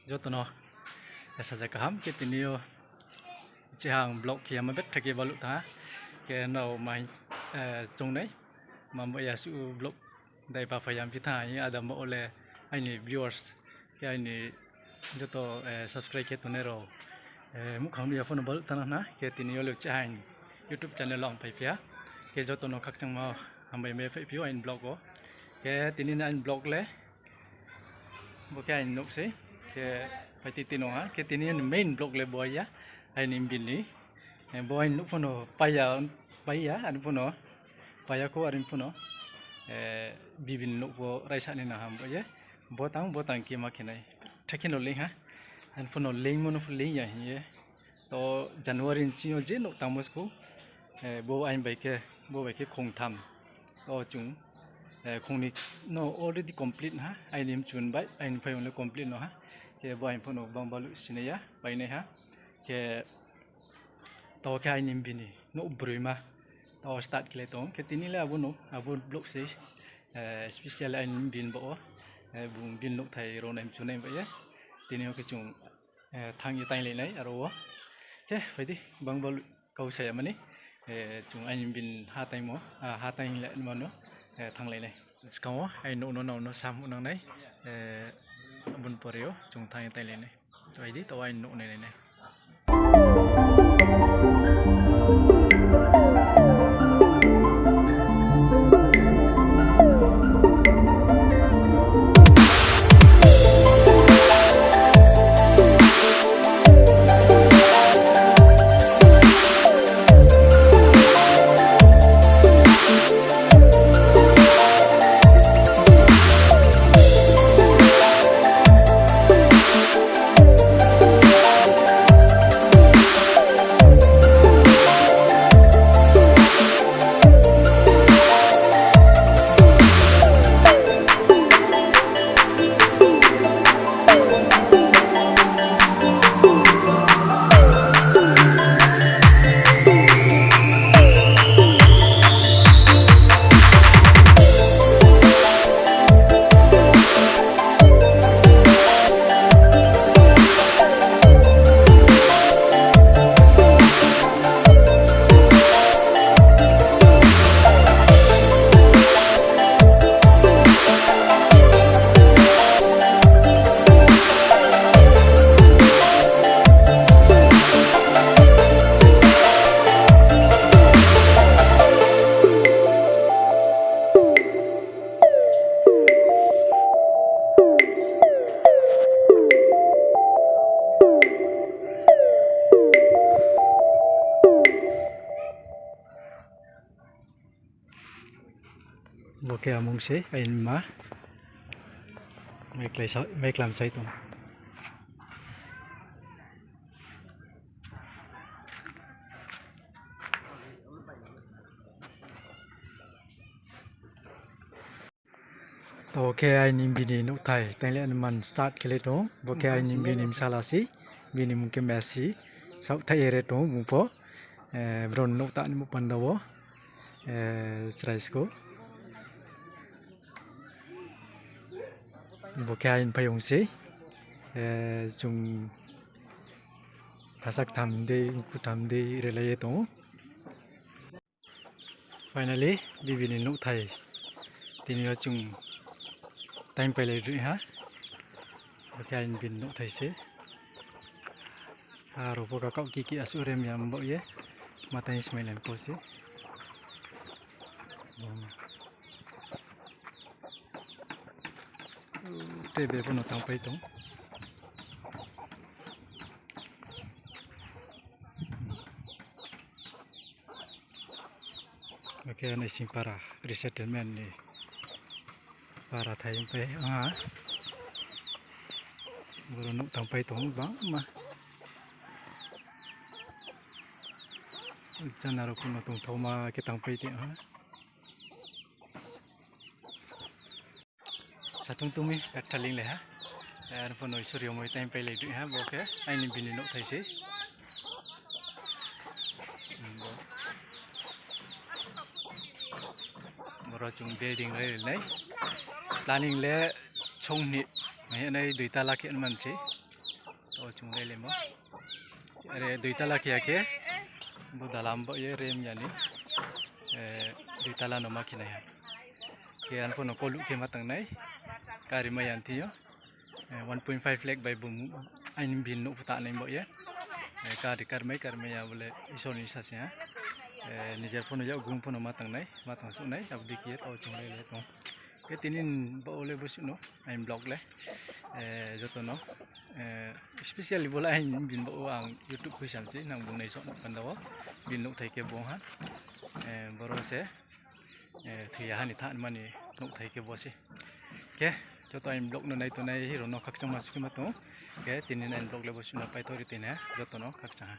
Jotono saja kaham ke tinio sihang blok kia mabet thaki balu ta ke no mai chung nei mambo ya su blok dai pa fayam pitha ya ada mo ole aini viewers ke aini joto subscribe ke tonero mu khang ya phone balu ta na ke tinio lu chang YouTube channel long pai pia ke jotono khak chang ma hambai me pai pio ain blog ko ke tinina ain blog le bo ke ain nok se ke pai titino ha ke tinin main blog le boy ya ain imbini boy nuk phono paya an phono paya ko arin phono Bibi nuk bo raisa ni na ham bo ye botang ki makinai thakino ling ha an phono ling mono ling ya hi to January chi o je nok tamos ko bo ain bai ke khong tham to chung khongni no already complete ha ainim chun bai ain phai on complete no ha ke bo ain phono bang balu sineya bai nei ha ke to ke ainim bini no bruma to start kle tong ke tinile abun blog se special ainim bin bo bung bin nok thai ron aim chun aim bai ya tinio ke chung thang yi tai le nei aro ke phai di bang balu kau sai amani chung ainim bin ha tai mo ha tai le mo no thang le nei skao ai no sam nang nei bun poreo chung thang tai le nei to ai di to ai no nei nei Boke among se ain ma make lam sai tum to ke ai nim bini nok thai tai le man start kele to boke ai nim bini msahha si bini mungke messi sau thai ere to mu po bron nok ta ni mu pandawo chrais ko Bokain payung si chung pasak tham de relay to finally Bibi ni nok thai tinio chung time pele ri ha bokain bin nok thai se aro boka kau kiki asure miam bo ye matai smailan ko se TV pun notang pai tong oke ana sing para resettlement ni para thai pai buru notang pai tong bang ma janaro pun notong thoma ke tang pai ti satung tumi kataling le ha er pun oi suryo moi time pai le du ha boke aini bini nok thai se boro chung building le nei planning le chong ni mai nei duita la ke man se tau chung le le mo are dui tala kia ke bu dalam bo ye rem yani dui tala no makina ya ke an pono kolu ke matang nai kari mayan tiyo 1.5 lakh by bum ain bin no puta nai bo ye kari kar mai ya bole isoni sasya nijer pono ya gung pono matang su nai abdi kia tau chung le le tong ke tinin bo le busu no ain blog le joto no especially bola ain bin bo ang YouTube ko samsi nang bung nai so pandawo bin no thai ke bong ha boro se thiya hani than mani no thai ke bo se ke joto ain blog no nai to nai hero no khakchang masuki mato ke tinin ain blog le busu no pai thori tin ha joto no khakchang